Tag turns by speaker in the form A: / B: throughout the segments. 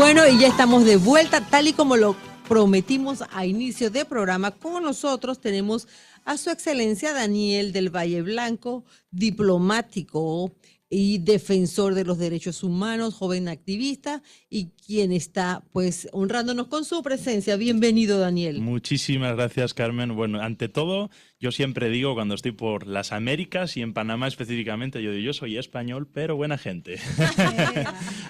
A: Bueno, y ya estamos de vuelta, tal y como lo prometimos a inicio de programa. Con nosotros tenemos a su excelencia Daniel del Valle Blanco, diplomático y defensor de los derechos humanos, joven activista y quien está pues honrándonos con su presencia. Bienvenido, Daniel.
B: Muchísimas gracias, Carmen. Bueno, ante todo, yo siempre digo cuando estoy por las Américas y en Panamá específicamente, yo digo, yo soy español, pero buena gente.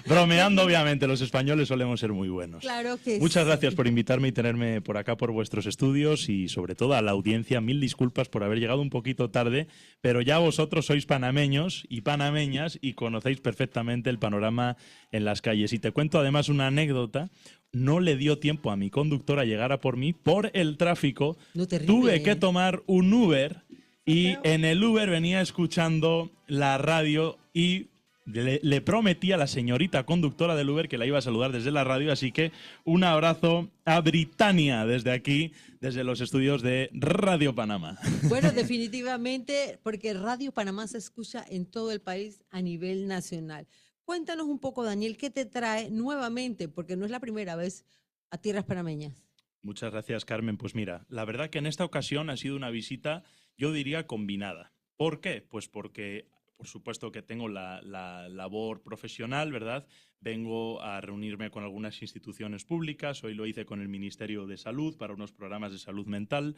B: Bromeando, obviamente, los españoles solemos ser muy buenos.
A: Claro que
B: Muchas
A: sí.
B: gracias por invitarme y tenerme por acá por vuestros estudios y sobre todo a la audiencia, mil disculpas por haber llegado un poquito tarde, pero ya vosotros sois panameños y panameñas y conocéis perfectamente el panorama en las calles. Y te cuento además una anécdota. No le dio tiempo a mi conductor a llegar a por mí por el tráfico.
A: No, terrible,
B: Tuve que tomar un Uber y en el Uber venía escuchando la radio y le prometí a la señorita conductora del Uber que la iba a saludar desde la radio, así que un abrazo a Britania desde aquí, desde los estudios de Radio Panamá.
A: Bueno, definitivamente, porque Radio Panamá se escucha en todo el país a nivel nacional. Cuéntanos un poco, Daniel, ¿qué te trae nuevamente? Porque no es la primera vez a tierras panameñas.
B: Muchas gracias, Carmen. Pues mira, la verdad que en esta ocasión ha sido una visita, yo diría, combinada. ¿Por qué? Pues porque, por supuesto, que tengo la labor profesional, ¿verdad? Vengo a reunirme con algunas instituciones públicas. Hoy lo hice con el Ministerio de Salud para unos programas de salud mental.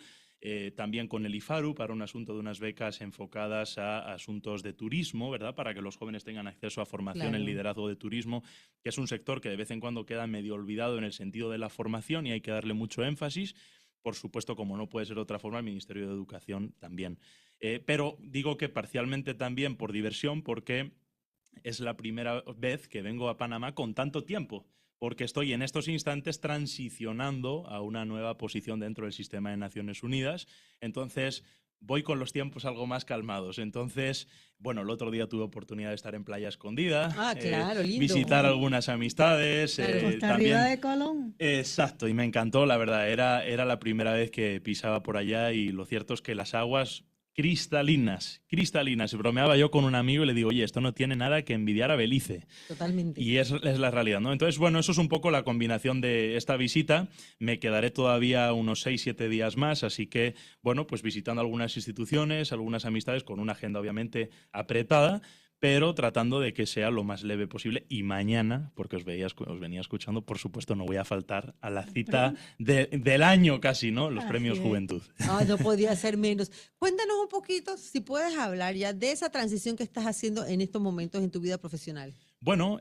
B: También con el IFARU para un asunto de unas becas enfocadas a asuntos de turismo, ¿verdad? Para que los jóvenes tengan acceso a formación en liderazgo de turismo, que es un sector que de vez en cuando queda medio olvidado en el sentido de la formación y hay que darle mucho énfasis. Por supuesto, como no puede ser de otra forma, el Ministerio de Educación también. Pero digo que parcialmente también por diversión, porque es la primera vez que vengo a Panamá con tanto tiempo, porque estoy en estos instantes transicionando a una nueva posición dentro del sistema de Naciones Unidas. Entonces, voy con los tiempos algo más calmados. Entonces, bueno, el otro día tuve oportunidad de estar en Playa Escondida,
A: Claro, lindo.
B: visitar algunas amistades.
C: Claro, Costa
B: también,
C: Arriba de Colón.
B: Exacto, y me encantó, la verdad. Era la primera vez que pisaba por allá y lo cierto es que las aguas cristalinas, cristalinas. Bromeaba yo con un amigo y le digo, oye, esto no tiene nada que envidiar a Belice.
A: Totalmente.
B: Y es la realidad, ¿no? Entonces, bueno, eso es un poco la combinación de esta visita. Me quedaré todavía unos 6-7 días más, así que, bueno, pues visitando algunas instituciones, algunas amistades, con una agenda obviamente apretada, pero tratando de que sea lo más leve posible. Y mañana, porque os venía escuchando, por supuesto, no voy a faltar a la cita del año casi, ¿no? Los premios Juventud.
A: No podía ser menos. Cuéntanos un poquito, si puedes hablar ya de esa transición que estás haciendo en estos momentos en tu vida profesional.
B: Bueno,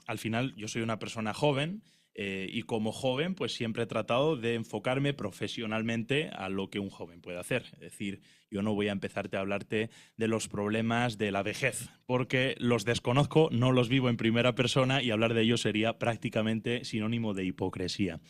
B: al final yo soy una persona joven y como joven pues siempre he tratado de enfocarme profesionalmente a lo que un joven puede hacer. Es decir, yo no voy a empezarte a hablarte de los problemas de la vejez porque los desconozco, no los vivo en primera persona y hablar de ellos sería prácticamente sinónimo de hipocresía.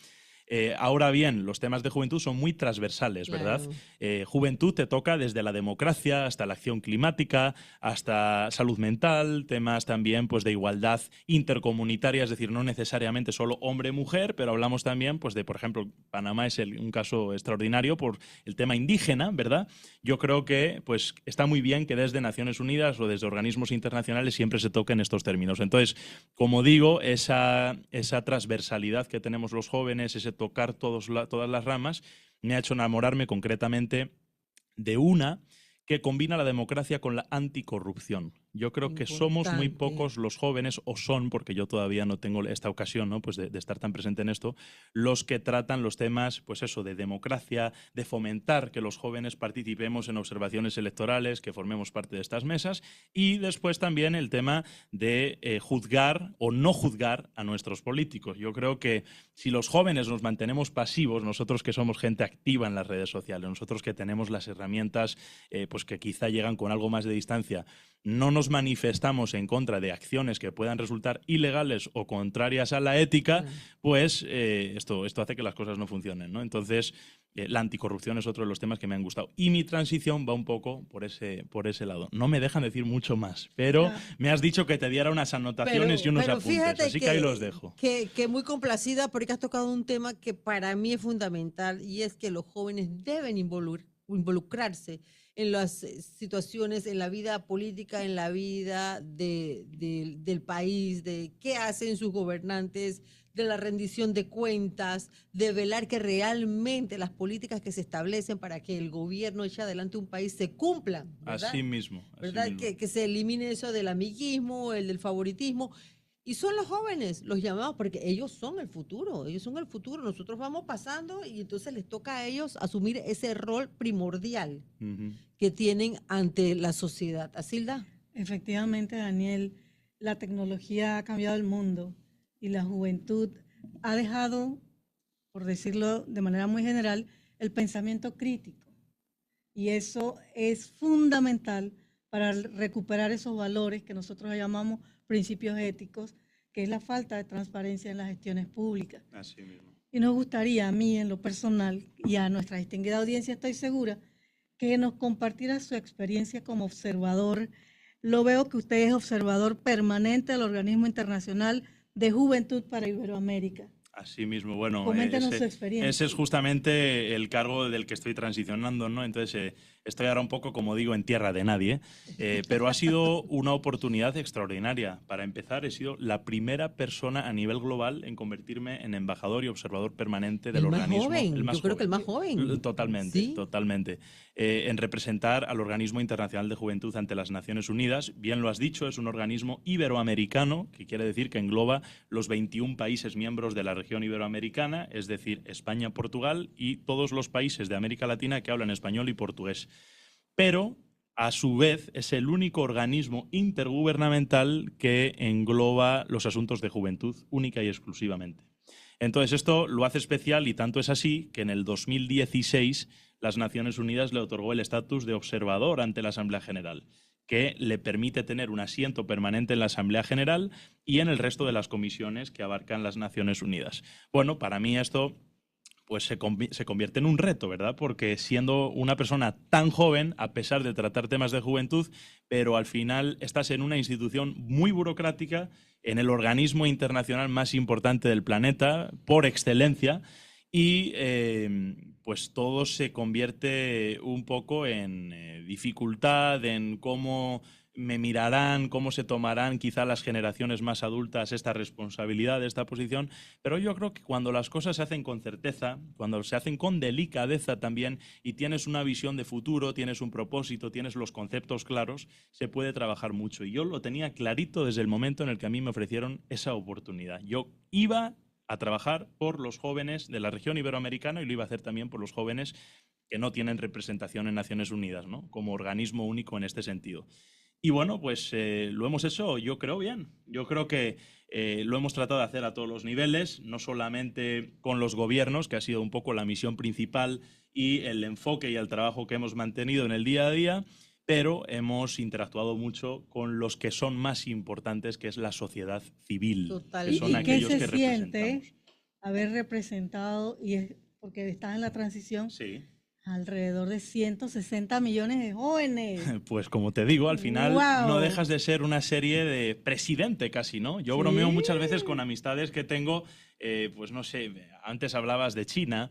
B: Ahora bien, los temas de juventud son muy transversales, ¿verdad?
A: Claro.
B: Juventud te toca desde la democracia hasta la acción climática, hasta salud mental, temas también pues, de igualdad intercomunitaria, es decir, no necesariamente solo hombre-mujer, pero hablamos también pues, de, por ejemplo, Panamá es un caso extraordinario por el tema indígena, ¿verdad? Yo creo que pues, está muy bien que desde Naciones Unidas o desde organismos internacionales siempre se toquen estos términos. Entonces, como digo, esa transversalidad que tenemos los jóvenes, ese tocar todas las ramas, me ha hecho enamorarme concretamente de una que combina la democracia con la anticorrupción. Yo creo que somos muy pocos los jóvenes, o son, porque yo todavía no tengo esta ocasión, ¿no? Pues de estar tan presente en esto, los que tratan los temas, pues eso, de democracia, de fomentar que los jóvenes participemos en observaciones electorales, que formemos parte de estas mesas, y después también el tema de juzgar o no juzgar a nuestros políticos. Yo creo que si los jóvenes nos mantenemos pasivos, nosotros que somos gente activa en las redes sociales, nosotros que tenemos las herramientas, pues que quizá llegan con algo más de distancia, no nos manifestamos en contra de acciones que puedan resultar ilegales o contrarias a la ética, pues esto hace que las cosas no funcionen, ¿no? Entonces, la anticorrupción es otro de los temas que me han gustado. Y mi transición va un poco por ese lado. No me dejan decir mucho más, pero me has dicho que te diera unas anotaciones y unos apuntes, así que ahí los dejo.
A: Que muy complacida porque has tocado un tema que para mí es fundamental y es que los jóvenes deben involucrarse en las situaciones, en la vida política, en la vida del país, de qué hacen sus gobernantes, de la rendición de cuentas, de velar que realmente las políticas que se establecen para que el gobierno eche adelante un país se cumplan, ¿verdad?
B: Así mismo.
A: ¿Verdad? Que se elimine eso del amiguismo, el del favoritismo. Y son los jóvenes los llamados, porque ellos son el futuro, Nosotros vamos pasando y entonces les toca a ellos asumir ese rol primordial que tienen ante la sociedad. ¿Asilda?
C: Efectivamente, Daniel, la tecnología ha cambiado el mundo y la juventud ha dejado, por decirlo de manera muy general, el pensamiento crítico. Y eso es fundamental para recuperar esos valores que nosotros llamamos principios éticos, que es la falta de transparencia en las gestiones públicas.
B: Así mismo.
C: Y nos gustaría a mí, en lo personal, y a nuestra distinguida audiencia, estoy segura, que nos compartiera su experiencia como observador. Lo veo que usted es observador permanente del Organismo Internacional de Juventud para Iberoamérica.
B: Así mismo, bueno,
C: coméntenos su experiencia.
B: Ese es justamente el cargo del que estoy transicionando, ¿no? Entonces estoy ahora un poco, como digo, en tierra de nadie, pero ha sido una oportunidad extraordinaria. Para empezar, he sido la primera persona a nivel global en convertirme en embajador y observador permanente del organismo.
A: Joven. El más joven. Yo creo que el más joven.
B: Totalmente,
A: ¿Sí?
B: Totalmente. En representar al Organismo Internacional de Juventud ante las Naciones Unidas. Bien lo has dicho, es un organismo iberoamericano, que quiere decir que engloba los 21 países miembros de la región iberoamericana, es decir, España, Portugal y todos los países de América Latina que hablan español y portugués. Pero, a su vez, es el único organismo intergubernamental que engloba los asuntos de juventud única y exclusivamente. Entonces, esto lo hace especial y tanto es así que en el 2016 las Naciones Unidas le otorgó el estatus de observador ante la Asamblea General, que le permite tener un asiento permanente en la Asamblea General y en el resto de las comisiones que abarcan las Naciones Unidas. Bueno, para mí esto pues se convierte en un reto, ¿verdad? Porque siendo una persona tan joven, a pesar de tratar temas de juventud, pero al final estás en una institución muy burocrática, en el organismo internacional más importante del planeta, por excelencia, y pues todo se convierte un poco en dificultad, en cómo me mirarán, cómo se tomarán quizá las generaciones más adultas esta responsabilidad, esta posición, pero yo creo que cuando las cosas se hacen con certeza, cuando se hacen con delicadeza también y tienes una visión de futuro, tienes un propósito, tienes los conceptos claros, se puede trabajar mucho. Y yo lo tenía clarito desde el momento en el que a mí me ofrecieron esa oportunidad. Yo iba a trabajar por los jóvenes de la región iberoamericana y lo iba a hacer también por los jóvenes que no tienen representación en Naciones Unidas, ¿no? Como organismo único en este sentido. Y bueno, pues lo hemos hecho, yo creo, bien. Yo creo que lo hemos tratado de hacer a todos los niveles, no solamente con los gobiernos, que ha sido un poco la misión principal y el enfoque y el trabajo que hemos mantenido en el día a día, pero hemos interactuado mucho con los que son más importantes, que es la sociedad civil.
A: Total.
B: Que son
C: ¿Y
B: aquellos
C: qué
B: que
C: se siente
B: representamos.
C: haber representado, porque estás en la transición,
B: Sí.
C: alrededor de 160 millones de jóvenes?
B: Pues como te digo, al final
C: ¡Wow!
B: no dejas de ser una serie de presidente casi, ¿no? Yo bromeo muchas veces con amistades que tengo, pues no sé, antes hablabas de China,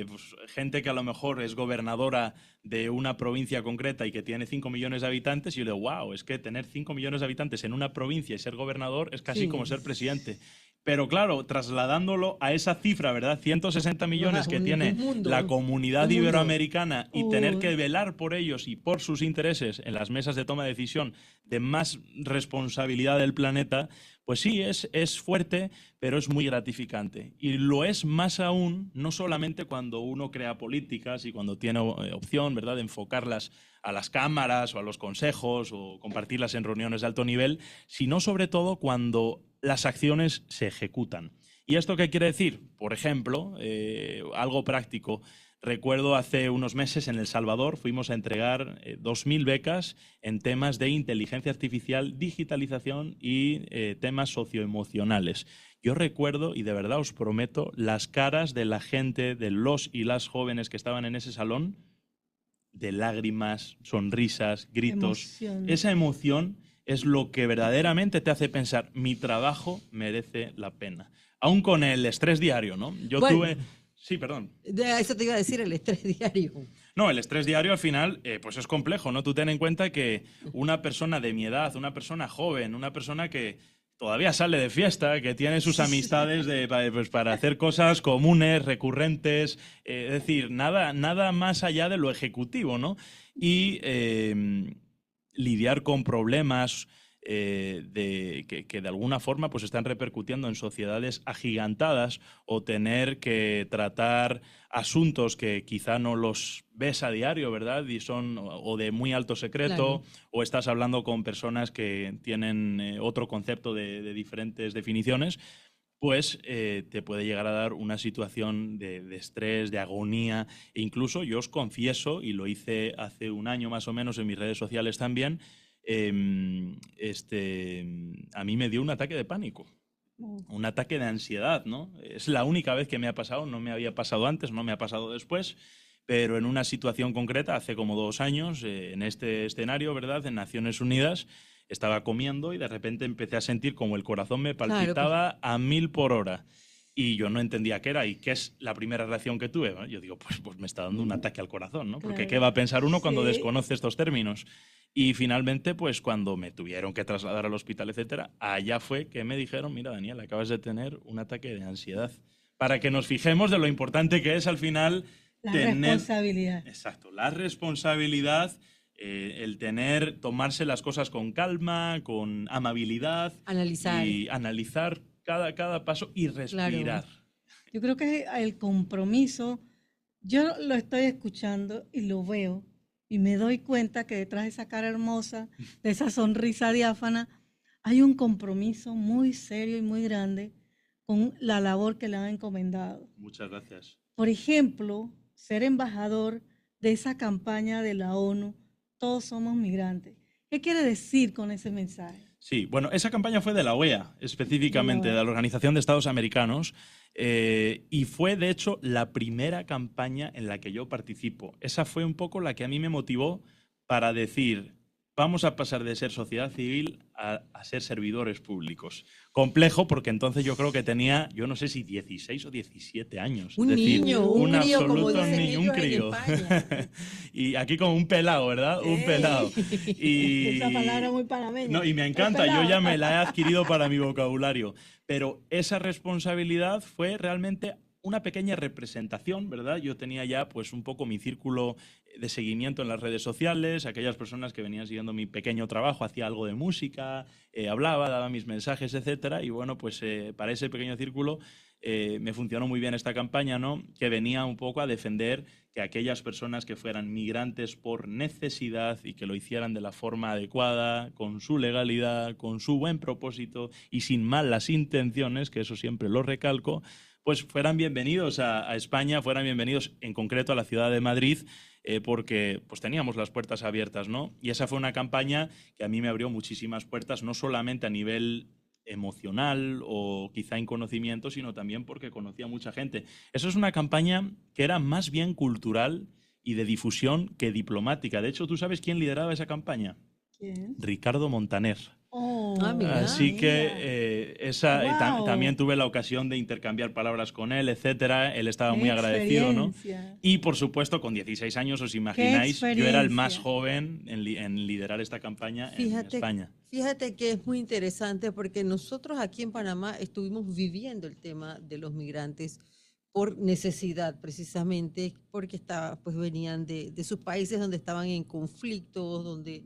B: pues gente que a lo mejor es gobernadora de una provincia concreta y que tiene 5 millones de habitantes, y yo digo, wow, es que tener 5 millones de habitantes en una provincia y ser gobernador es casi como ser presidente. Pero claro, trasladándolo a esa cifra, ¿verdad? 160 millones que tiene la comunidad iberoamericana y tener que velar por ellos y por sus intereses en las mesas de toma de decisión de más responsabilidad del planeta, pues sí, es fuerte, pero es muy gratificante. Y lo es más aún, no solamente cuando uno crea políticas y cuando tiene opción, ¿verdad?, de enfocarlas a las cámaras o a los consejos o compartirlas en reuniones de alto nivel, sino sobre todo cuando las acciones se ejecutan. ¿Y esto qué quiere decir? Por ejemplo, algo práctico. Recuerdo hace unos meses en El Salvador fuimos a entregar 2.000 becas en temas de inteligencia artificial, digitalización y temas socioemocionales. Yo recuerdo, y de verdad os prometo, las caras de la gente, de los y las jóvenes que estaban en ese salón, de lágrimas, sonrisas, gritos. Esa emoción es lo que verdaderamente te hace pensar, mi trabajo merece la pena. Aún con el estrés diario, ¿no? Yo tuve... Sí, perdón.
A: Eso te iba a decir, el estrés diario.
B: No, el estrés diario al final pues es complejo, ¿no? Tú ten en cuenta que una persona de mi edad, una persona joven, una persona que todavía sale de fiesta, que tiene sus amistades pues, para hacer cosas comunes, recurrentes, es decir, nada más allá de lo ejecutivo, ¿no? Y lidiar con problemas que de alguna forma pues están repercutiendo en sociedades agigantadas, o tener que tratar asuntos que quizá no los ves a diario, ¿verdad? Y son o de muy alto secreto,
A: Claro.
B: o estás hablando con personas que tienen otro concepto de diferentes definiciones, pues te puede llegar a dar una situación de estrés, de agonía. E incluso yo os confieso, y lo hice hace un año más o menos en mis redes sociales también, a mí me dio un ataque de pánico,
C: Oh,
B: un ataque de ansiedad, ¿no? Es la única vez que me ha pasado, no me había pasado antes, no me ha pasado después, pero en una situación concreta, hace como 2 años, en este escenario, ¿verdad? En Naciones Unidas, estaba comiendo y de repente empecé a sentir como el corazón me
A: Claro, pues,
B: palpitaba a 1000 por hora. Y yo no entendía qué era y qué es la primera reacción que tuve. Bueno, yo digo, pues me está dando un ataque al corazón, ¿no? Porque ¿qué
C: claro.
B: va a pensar uno cuando
C: Sí,
B: desconoce estos términos? Y finalmente, pues cuando me tuvieron que trasladar al hospital, etcétera, allá fue que me dijeron, mira, Daniel, acabas de tener un ataque de ansiedad. Para que nos fijemos de lo importante que es al final
C: la
B: tener,
C: responsabilidad.
B: exacto, la responsabilidad, tomarse las cosas con calma, con amabilidad
A: analizar,
B: y analizar cada paso y
A: claro.
B: respirar.
C: Yo creo que el compromiso, yo lo estoy escuchando y lo veo y me doy cuenta que detrás de esa cara hermosa, de esa sonrisa diáfana, hay un compromiso muy serio y muy grande con la labor que le han encomendado.
B: Muchas gracias.
C: Por ejemplo, ser embajador de esa campaña de la ONU, Todos somos migrantes. ¿Qué quiere decir con ese mensaje?
B: Sí, bueno, esa campaña fue de la OEA,
C: De la
B: específicamente, de
C: OEA.
B: la Organización de Estados Americanos, y fue, de hecho, la primera campaña en la que yo participo. Esa fue un poco la que a mí me motivó para decir, vamos a pasar de ser sociedad civil a ser servidores públicos. Complejo, porque entonces yo creo que tenía, yo no sé si 16 o 17 años, es
A: Un
B: decir,
A: niño, un
B: un
A: crío, como
B: absoluto
A: dicen
B: niño, un
A: ellos en
B: crío.
A: España.
B: Y aquí como un pelado, ¿verdad? Un pelado.
A: ¡Ey!
C: Esa
B: Y,
C: palabra muy panameña.
B: no, y me
C: El
B: encanta, yo
C: pelado.
B: ya me la he adquirido para mi vocabulario, pero esa responsabilidad fue realmente una pequeña representación, ¿verdad? Yo tenía ya pues un poco mi círculo de seguimiento en las redes sociales, aquellas personas que venían siguiendo mi pequeño trabajo, hacía algo de música, hablaba, daba mis mensajes, etcétera, y bueno, pues para ese pequeño círculo me funcionó muy bien esta campaña, ¿no? Que venía un poco a defender que aquellas personas que fueran migrantes por necesidad y que lo hicieran de la forma adecuada, con su legalidad, con su buen propósito y sin malas intenciones, que eso siempre lo recalco, pues fueran bienvenidos a España, fueran bienvenidos en concreto a la ciudad de Madrid, porque pues teníamos las puertas abiertas, ¿no? Y esa fue una campaña que a mí me abrió muchísimas puertas, no solamente a nivel emocional o quizá en conocimiento, sino también porque conocía a mucha gente. Eso es una campaña que era más bien cultural y de difusión que diplomática. De hecho, ¿tú sabes quién lideraba esa campaña?
C: ¿Quién?
B: Ricardo Montaner.
A: Ah,
C: Oh,
A: mira.
B: Así que
C: mira.
B: también
C: Wow.
B: tuve la ocasión de intercambiar palabras con él, etcétera. Él estaba
C: Qué
B: muy agradecido, ¿no?
C: experiencia.
B: Y por supuesto, con 16 años, os
C: Qué
B: imagináis, yo era el más
C: experiencia.
B: joven en liderar esta campaña en
A: Fíjate,
B: España.
A: fíjate que es muy interesante porque nosotros aquí en Panamá estuvimos viviendo el tema de los migrantes por necesidad, precisamente, porque pues venían de sus países donde estaban en conflictos, donde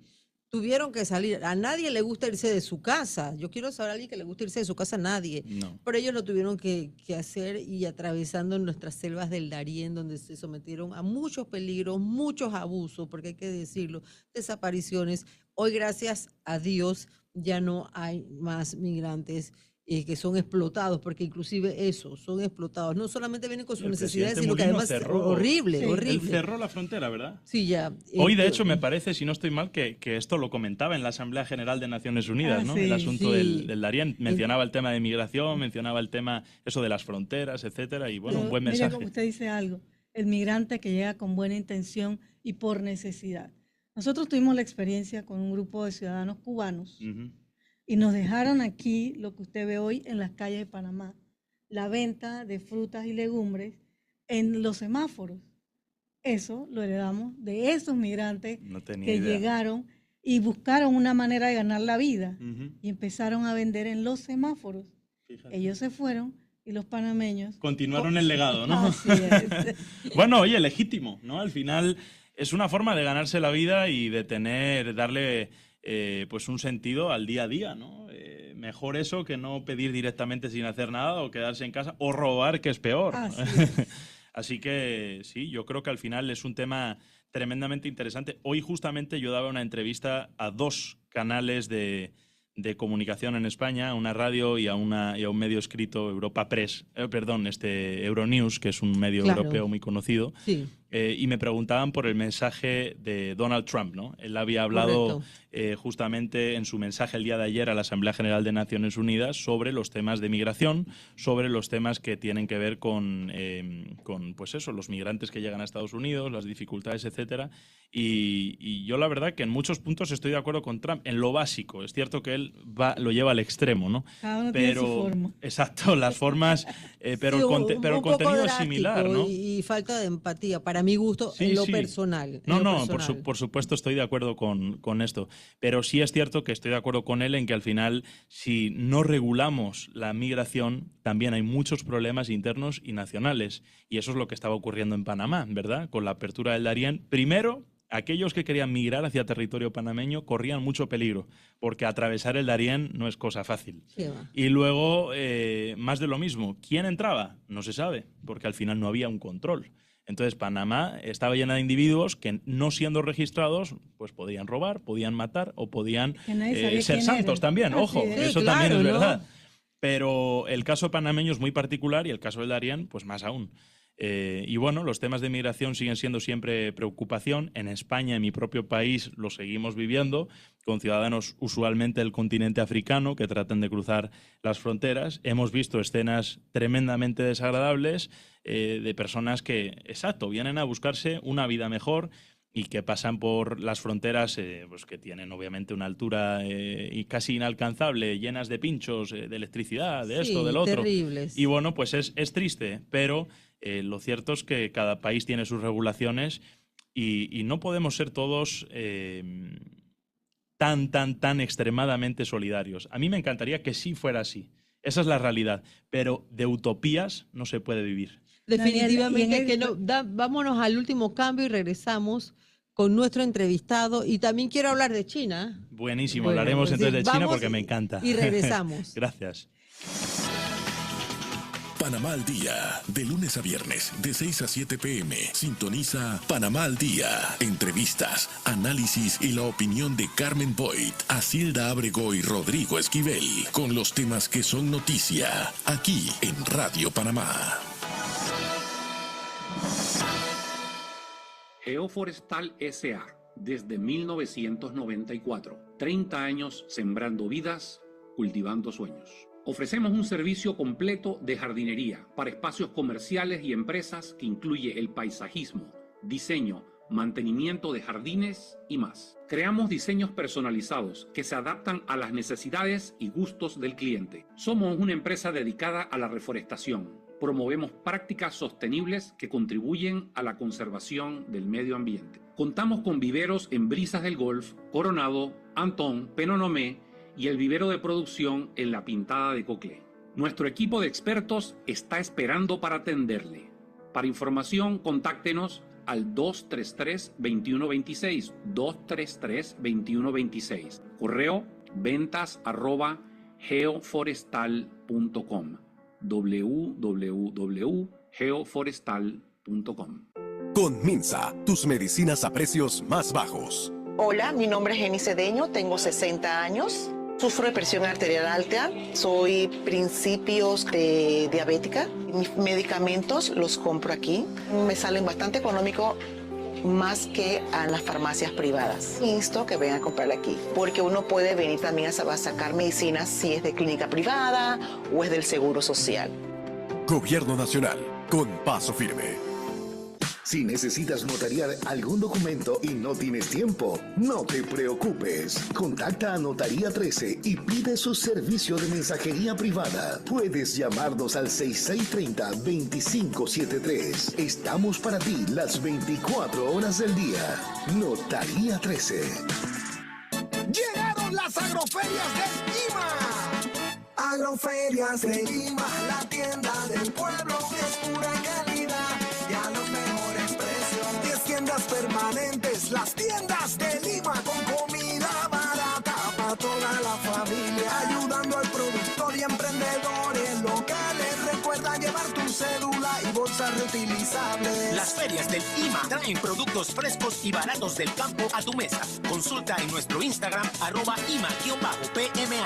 A: tuvieron que salir. A nadie le gusta irse de su casa. Yo quiero saber a alguien que le gusta irse de su casa, a nadie.
B: No.
A: Pero ellos lo tuvieron que hacer y atravesando nuestras selvas del Darién, donde se sometieron a muchos peligros, muchos abusos, porque hay que decirlo, desapariciones. Hoy, gracias a Dios, ya no hay más migrantes que son explotados, porque inclusive eso, son explotados. No solamente vienen con sus
B: El
A: necesidades,
B: presidente
A: sino que
B: Mulino
A: además
B: cerró.
A: horrible,
C: Sí.
B: Él
A: horrible.
B: cerró la frontera, ¿verdad?
A: Sí, ya.
B: Hoy, de hecho, me parece, si no estoy mal, que esto lo comentaba en la Asamblea General de Naciones Unidas,
C: Ah,
B: ¿no? El
C: sí.
B: asunto
A: Sí.
B: del Darién. Mencionaba el tema de migración, mencionaba el tema, eso de las fronteras, etcétera, y bueno, un
C: Pero
B: buen
C: mire, como
B: mensaje.
C: usted dice algo, el migrante que llega con buena intención y por necesidad. Nosotros tuvimos la experiencia con un grupo de ciudadanos cubanos
B: Ujú.
C: y nos dejaron aquí lo que usted ve hoy en las calles de Panamá, la venta de frutas y legumbres en los semáforos. Eso lo heredamos de esos migrantes
B: No tenía
C: que
B: idea.
C: llegaron y buscaron una manera de ganar la vida
B: Ujú.
C: y empezaron a vender en los semáforos.
B: Fíjate.
C: Ellos se fueron y los panameños
B: Continuaron el legado, ¿no?
C: Así es.
B: Bueno, oye, legítimo, ¿no? Al final es una forma de ganarse la vida y de darle pues un sentido al día a día, ¿no? Mejor eso que no pedir directamente sin hacer nada o quedarse en casa o robar, que es peor.
C: Así es.
B: Así que sí, yo creo que al final es un tema tremendamente interesante. Hoy justamente yo daba una entrevista a 2 canales de comunicación en España, a una radio y a un medio escrito, Europa Press, Euronews, que es un medio
A: Claro.
B: europeo muy conocido.
A: Sí.
B: Y me preguntaban por el mensaje de Donald Trump, ¿no? Él había hablado justamente en su mensaje el día de ayer a la Asamblea General de Naciones Unidas sobre los temas de migración, sobre los temas que tienen que ver con pues eso, los migrantes que llegan a Estados Unidos, las dificultades, etcétera. Y yo la verdad que en muchos puntos estoy de acuerdo con Trump, en lo básico. Es cierto que él lo lleva al extremo, ¿no?
C: Cada uno tiene su forma.
B: Exacto, las formas, pero
A: Sí,
B: el
A: un poco
B: contenido es
A: drástico
B: similar, ¿no?
A: y falta de empatía, para mi gusto,
B: Sí,
A: en lo
B: sí.
A: personal.
B: No,
A: en lo
B: no,
A: personal.
B: por supuesto estoy de acuerdo con esto. Pero sí es cierto que estoy de acuerdo con él en que al final, si no regulamos la migración, también hay muchos problemas internos y nacionales. Y eso es lo que estaba ocurriendo en Panamá, ¿verdad? Con la apertura del Darién. Primero, aquellos que querían migrar hacia territorio panameño corrían mucho peligro, porque atravesar el Darién no es cosa fácil.
A: Sí, va.
B: Y luego, más de lo mismo. ¿Quién entraba? No se sabe, porque al final no había un control. Entonces, Panamá estaba llena de individuos que, no siendo registrados, pues podían robar, podían matar o podían
C: Que nadie sabía
B: ser
C: quién
B: santos
C: era.
B: también.
C: Así
B: Ojo,
C: es.
A: Sí,
B: eso
A: claro,
B: también es
A: ¿no?
B: verdad. Pero el caso panameño es muy particular y el caso del Darién, pues más aún. Y bueno, los temas de migración siguen siendo siempre preocupación. En España, en mi propio país, lo seguimos viviendo, con ciudadanos usualmente del continente africano que tratan de cruzar las fronteras. Hemos visto escenas tremendamente desagradables de personas que, exacto, vienen a buscarse una vida mejor y que pasan por las fronteras pues que tienen obviamente una altura y casi inalcanzable, llenas de pinchos, de electricidad, de esto,
A: Sí,
B: del otro.
A: terribles.
B: Y bueno, pues es triste, pero lo cierto es que cada país tiene sus regulaciones y no podemos ser todos tan extremadamente solidarios. A mí me encantaría que sí fuera así. Esa es la realidad. Pero de utopías no se puede vivir.
A: Definitivamente
C: Daniel, y en
A: que no. Vámonos al último cambio y regresamos con nuestro entrevistado. Y también quiero hablar de China.
B: Buenísimo.
A: Bueno,
B: Hablaremos
A: pues
B: entonces
A: sí,
B: de China
A: vamos
B: porque me encanta.
A: y regresamos.
B: Gracias.
D: Panamá al Día, de lunes a viernes, de 6 a 7 p.m. Sintoniza Panamá al Día. Entrevistas, análisis y la opinión de Carmen Boyd, Asilda Ábrego y Rodrigo Esquivel, con los temas que son noticia, aquí en Radio Panamá.
E: Geoforestal S.A. desde 1994. 30 años sembrando vidas, cultivando sueños. Ofrecemos un servicio completo de jardinería para espacios comerciales y empresas que incluye el paisajismo, diseño, mantenimiento de jardines y más. Creamos diseños personalizados que se adaptan a las necesidades y gustos del cliente. Somos una empresa dedicada a la reforestación. Promovemos prácticas sostenibles que contribuyen a la conservación del medio ambiente. Contamos con viveros en Brisas del Golf, Coronado, Antón, Penonomé y el vivero de producción en La Pintada de Coclé. Nuestro equipo de expertos está esperando para atenderle. Para información, contáctenos al 233-2126, 233-2126. Correo ventas@geoforestal.com, www.geoforestal.com.
F: Con Minsa, tus medicinas a precios más bajos.
G: Hola, mi nombre es Jenny Cedeño, tengo 60 años, sufro de presión arterial alta, soy principios de diabética. Mis medicamentos los compro aquí, me salen bastante económico más que a las farmacias privadas. Insto que vengan a comprar aquí, porque uno puede venir también a sacar medicinas si es de clínica privada o es del Seguro Social.
F: Gobierno Nacional, con paso firme.
H: Si necesitas notariar algún documento y no tienes tiempo, no te preocupes. Contacta a Notaría 13 y pide su servicio de mensajería privada. Puedes llamarnos al 6630-2573. Estamos para ti las 24 horas del día. Notaría 13.
I: Agroferias del IMA. Agroferias del IMA, la tienda del pueblo, es pura calidad y a los mejores precios. 10 tiendas permanentes, las tiendas del IMA, con comida barata para toda la familia, ayudando al productor y emprendedores locales. Recuerda llevar tu cédula y bolsas reutilizables.
J: Las ferias del IMA traen productos frescos y baratos del campo a tu mesa. Consulta en nuestro Instagram @ima_PMA.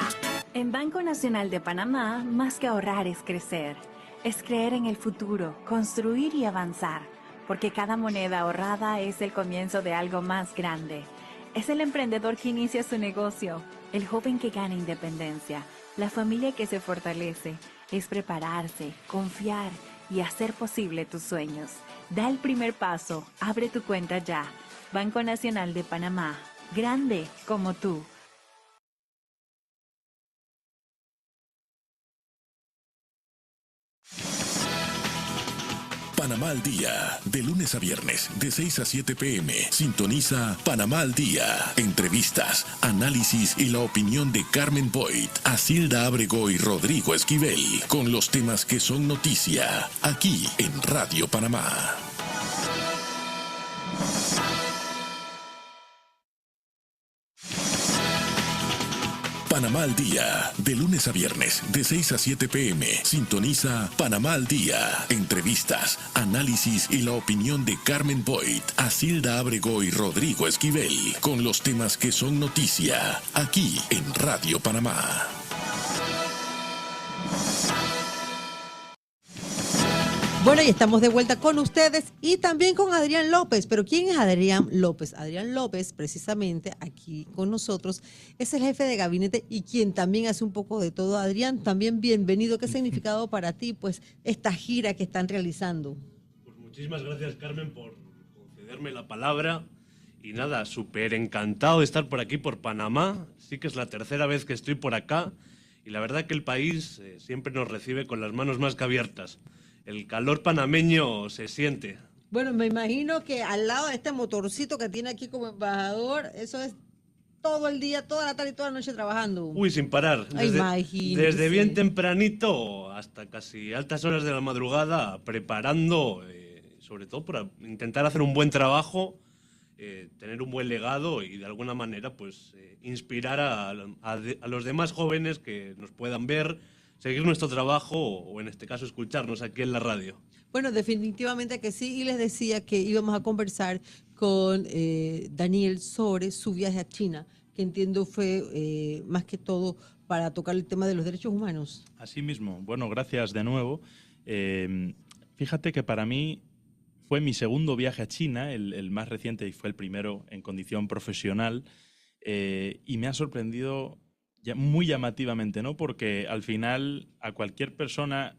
K: En Banco Nacional de Panamá, más que ahorrar es crecer. Es creer en el futuro, construir y avanzar. Porque cada moneda ahorrada es el comienzo de algo más grande. Es el emprendedor que inicia su negocio, el joven que gana independencia, la familia que se fortalece. Es prepararse, confiar y hacer posible tus sueños. Da el primer paso, abre tu cuenta ya. Banco Nacional de Panamá, grande como tú.
D: Panamá al Día, de lunes a viernes, de 6 a 7 p.m. Sintoniza Panamá al Día. Entrevistas, análisis y la opinión de Carmen Boyd, Asilda Ábrego y Rodrigo Esquivel, con los temas que son noticia, aquí en Radio Panamá. Panamá al Día, de lunes a viernes, de 6 a 7 p.m. Sintoniza Panamá al Día. Entrevistas, análisis y la opinión de Carmen Boyd, Asilda Ábrego y Rodrigo Esquivel, con los temas que son noticia, aquí en Radio Panamá.
A: Bueno, y estamos de vuelta con ustedes y también con Adrián López. Pero ¿quién es Adrián López? Adrián López, precisamente aquí con nosotros, es el jefe de gabinete y quien también hace un poco de todo. Adrián, también bienvenido. ¿Qué significado para ti, pues, esta gira que están realizando?
L: Pues muchísimas gracias, Carmen, por concederme la palabra. Y nada, súper encantado de estar por aquí, por Panamá. Sí que es la tercera vez que estoy por acá. Y la verdad que el país siempre nos recibe con las manos más que abiertas. El calor panameño se siente.
A: Bueno, me imagino que al lado de este motorcito que tiene aquí como embajador, eso es todo el día, toda la tarde y toda la noche trabajando.
L: Uy, sin parar. Desde bien tempranito hasta casi altas horas de la madrugada, preparando, sobre todo para intentar hacer un buen trabajo, tener un buen legado y de alguna manera pues inspirar a los demás jóvenes que nos puedan ver, seguir nuestro trabajo o en este caso escucharnos aquí en la radio.
A: Bueno, definitivamente que sí, y les decía que íbamos a conversar con Daniel sobre su viaje a China, que entiendo fue más que todo para tocar el tema de los derechos humanos.
B: Así mismo. Bueno, gracias de nuevo. Fíjate que para mí fue mi segundo viaje a China, el más reciente, y fue el primero en condición profesional, y me ha sorprendido muy llamativamente, ¿no? Porque al final a cualquier persona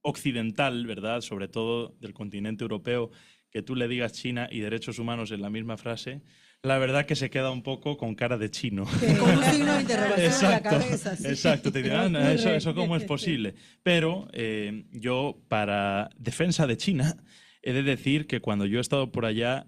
B: occidental, ¿verdad?, sobre todo del continente europeo, que tú le digas China y derechos humanos en la misma frase, la verdad que se queda un poco con cara de chino.
A: Con un signo de interrogación en la cabeza. Sí.
B: Exacto, te dirán, ¿eso cómo es posible? Pero yo, para defensa de China, he de decir que cuando yo he estado por allá,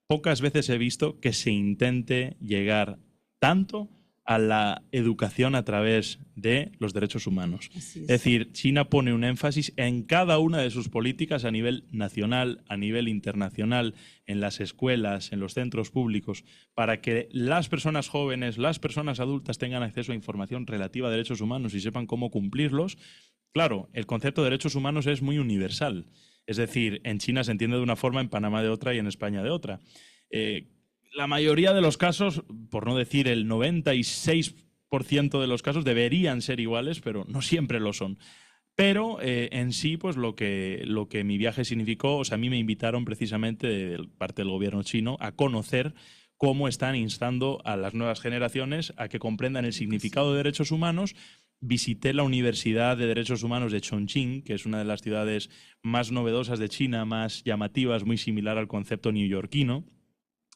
B: pocas veces he visto que se intente llegar tanto a la educación a través de los derechos humanos. Es decir, China pone un énfasis en cada una de sus políticas a nivel nacional, a nivel internacional, en las escuelas, en los centros públicos, para que las personas jóvenes, las personas adultas tengan acceso a información relativa a derechos humanos y sepan cómo cumplirlos. Claro, el concepto de derechos humanos es muy universal. Es decir, en China se entiende de una forma, en Panamá de otra y en España de otra. La mayoría de los casos, por no decir el 96% de los casos, deberían ser iguales, pero no siempre lo son. Pero en sí, pues lo que mi viaje significó, o sea, a mí me invitaron precisamente de parte del gobierno chino a conocer cómo están instando a las nuevas generaciones a que comprendan el significado de derechos humanos. Visité la Universidad de Derechos Humanos de Chongqing, que es una de las ciudades más novedosas de China, más llamativas, muy similar al concepto neoyorquino.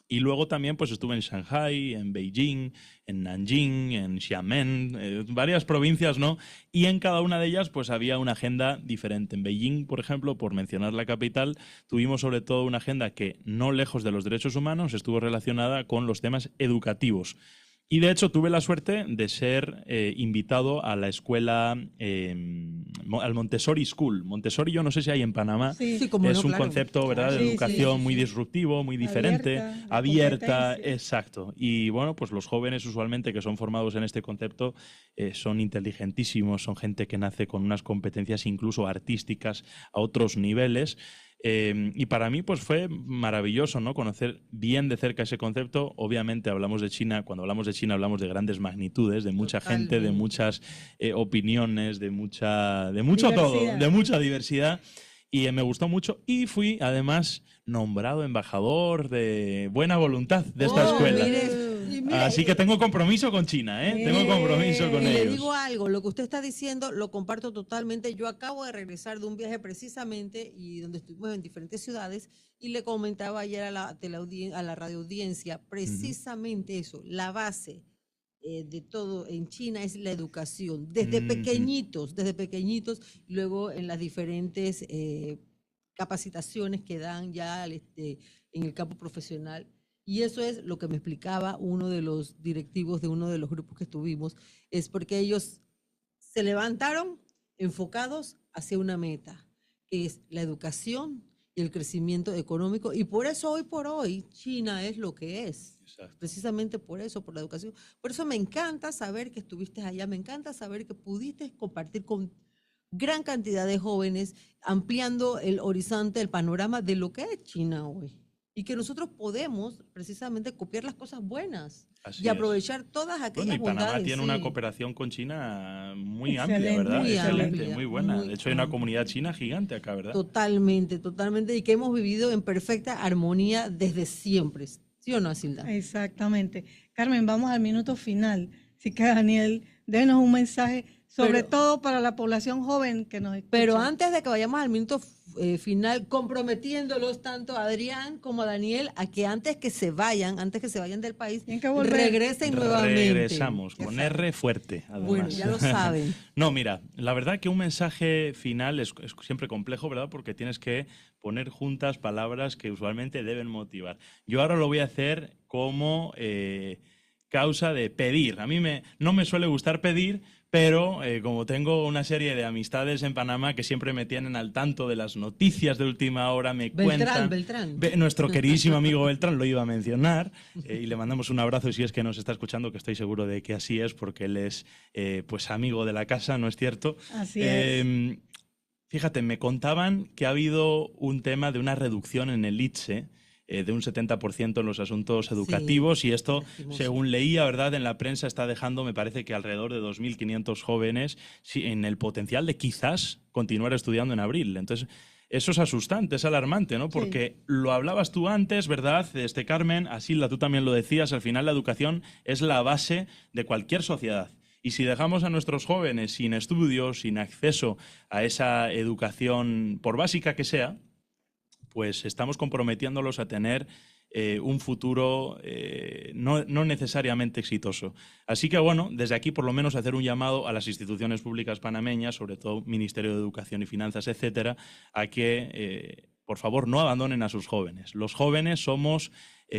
B: Y luego también pues estuve en Shanghái, en Beijing, en Nanjing, en Xiamen, varias provincias, ¿no? Y en cada una de ellas pues había una agenda diferente. En Beijing, por ejemplo, por mencionar la capital, tuvimos sobre todo una agenda que, no lejos de los derechos humanos, estuvo relacionada con los temas educativos. Y de hecho tuve la suerte de ser invitado a la escuela, al Montessori School. Montessori yo no sé si hay en Panamá.
C: Sí.
A: Sí, como
B: es
A: no,
B: un
A: claro.
B: concepto, ¿verdad?, de
C: Sí,
B: educación
C: sí.
B: muy disruptivo, muy diferente, abierta,
C: competencia.
B: exacto. Y bueno, pues los jóvenes usualmente que son formados en este concepto son inteligentísimos, son gente que nace con unas competencias incluso artísticas a otros niveles. Y para mí pues fue maravilloso, ¿no?, conocer bien de cerca ese concepto. Obviamente hablamos de China, cuando hablamos de China hablamos de grandes magnitudes, de mucha gente, de muchas opiniones, de mucho todo,
C: Diversidad.
B: de mucha diversidad. Y me gustó mucho y fui además nombrado embajador de buena voluntad de esta escuela. Así que tengo compromiso con China, ¿eh? Tengo compromiso con
A: Y le
B: ellos.
A: digo algo, lo que usted está diciendo lo comparto totalmente. Yo acabo de regresar de un viaje precisamente y donde estuvimos en diferentes ciudades y le comentaba ayer a la radioaudiencia precisamente eso, la base de todo en China es la educación, desde pequeñitos, luego en las diferentes capacitaciones que dan ya en el campo profesional. Y eso es lo que me explicaba uno de los directivos de uno de los grupos que estuvimos, es porque ellos se levantaron enfocados hacia una meta, que es la educación y el crecimiento económico. Y por eso hoy por hoy China es lo que es. Exacto. Precisamente por eso, por la educación. Por eso me encanta saber que estuviste allá, me encanta saber que pudiste compartir con gran cantidad de jóvenes, ampliando el horizonte, el panorama de lo que es China hoy. Y que nosotros podemos precisamente copiar las cosas buenas y aprovechar todas aquellas
B: bondades. Panamá tiene una cooperación con China muy amplia, ¿verdad?
A: Muy
B: Excelente,
A: amplia,
B: muy buena.
A: muy
B: de hecho, hay una comunidad china gigante acá, ¿verdad?
A: Totalmente, totalmente. Y que hemos vivido en perfecta armonía desde siempre. ¿Sí o no, Asilda?
C: Exactamente. Carmen, vamos al minuto final. Así que, Daniel, dénos un mensaje, sobre todo para la población joven que nos escucha.
A: Pero antes de que vayamos al minuto final, comprometiéndolos tanto a Adrián como a Daniel a que antes que se vayan del país, regresen nuevamente.
B: Regresamos, con R fuerte, además.
A: Bueno, ya lo saben.
B: No, mira, la verdad que un mensaje final es siempre complejo, ¿verdad? Porque tienes que poner juntas palabras que usualmente deben motivar. Yo ahora lo voy a hacer como causa de pedir. A mí no me suele gustar pedir, pero como tengo una serie de amistades en Panamá que siempre me tienen al tanto de las noticias de última hora, me cuentan...
A: Beltrán.
B: Nuestro queridísimo amigo Beltrán lo iba a mencionar y le mandamos un abrazo si es que nos está escuchando, que estoy seguro de que así es, porque él es pues amigo de la casa, ¿no es cierto?
C: Así es.
B: Fíjate, me contaban que ha habido un tema de una reducción en el ITSE, de un 70% en los asuntos educativos, sí, y esto, según leía, ¿verdad?, en la prensa está dejando, me parece que alrededor de 2.500 jóvenes en el potencial de quizás continuar estudiando en abril. Entonces, eso es asustante, es alarmante, ¿no? Porque lo hablabas tú antes, ¿verdad, Carmen? Asilda, tú también lo decías, al final la educación es la base de cualquier sociedad. Y si dejamos a nuestros jóvenes sin estudios, sin acceso a esa educación, por básica que sea, pues estamos comprometiéndolos a tener un futuro no necesariamente exitoso. Así que, bueno, desde aquí por lo menos hacer un llamado a las instituciones públicas panameñas, sobre todo Ministerio de Educación y Finanzas, etcétera, a que, por favor, no abandonen a sus jóvenes. Los jóvenes somos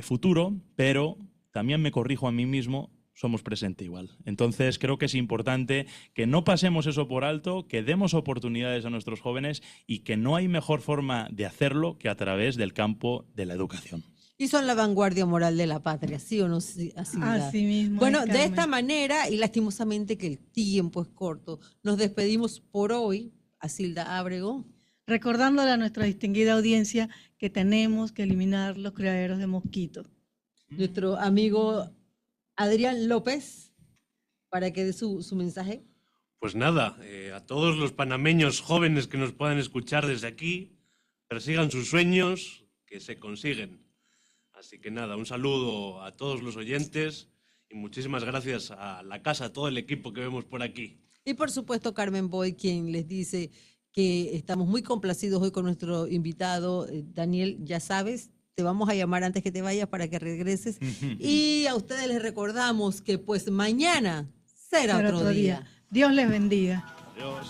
B: futuro, pero también me corrijo a mí mismo, somos presente igual. Entonces creo que es importante que no pasemos eso por alto, que demos oportunidades a nuestros jóvenes y que no hay mejor forma de hacerlo que a través del campo de la educación.
A: Y son la vanguardia moral de la patria, ¿sí o no?
C: Así mismo.
A: Bueno, de esta manera, y lastimosamente que el tiempo es corto, nos despedimos por hoy. Asilda Ábrego.
C: Recordándole a nuestra distinguida audiencia que tenemos que eliminar los criaderos de mosquitos.
A: Nuestro amigo Adrián López, para que dé su mensaje.
L: Pues nada, a todos los panameños jóvenes que nos puedan escuchar desde aquí, persigan sus sueños, que se consiguen. Así que nada, un saludo a todos los oyentes y muchísimas gracias a la casa, a todo el equipo que vemos por aquí.
A: Y por supuesto Carmen Boy, quien les dice que estamos muy complacidos hoy con nuestro invitado. Daniel, ya sabes, te vamos a llamar antes que te vayas para que regreses. Y a ustedes les recordamos que pues mañana será otro día.
C: Dios les bendiga.
B: Adiós.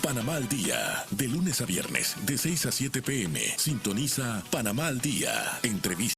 D: Panamá al Día, de lunes a viernes, de 6 a 7 p.m. Sintoniza Panamá al Día. Entrevista.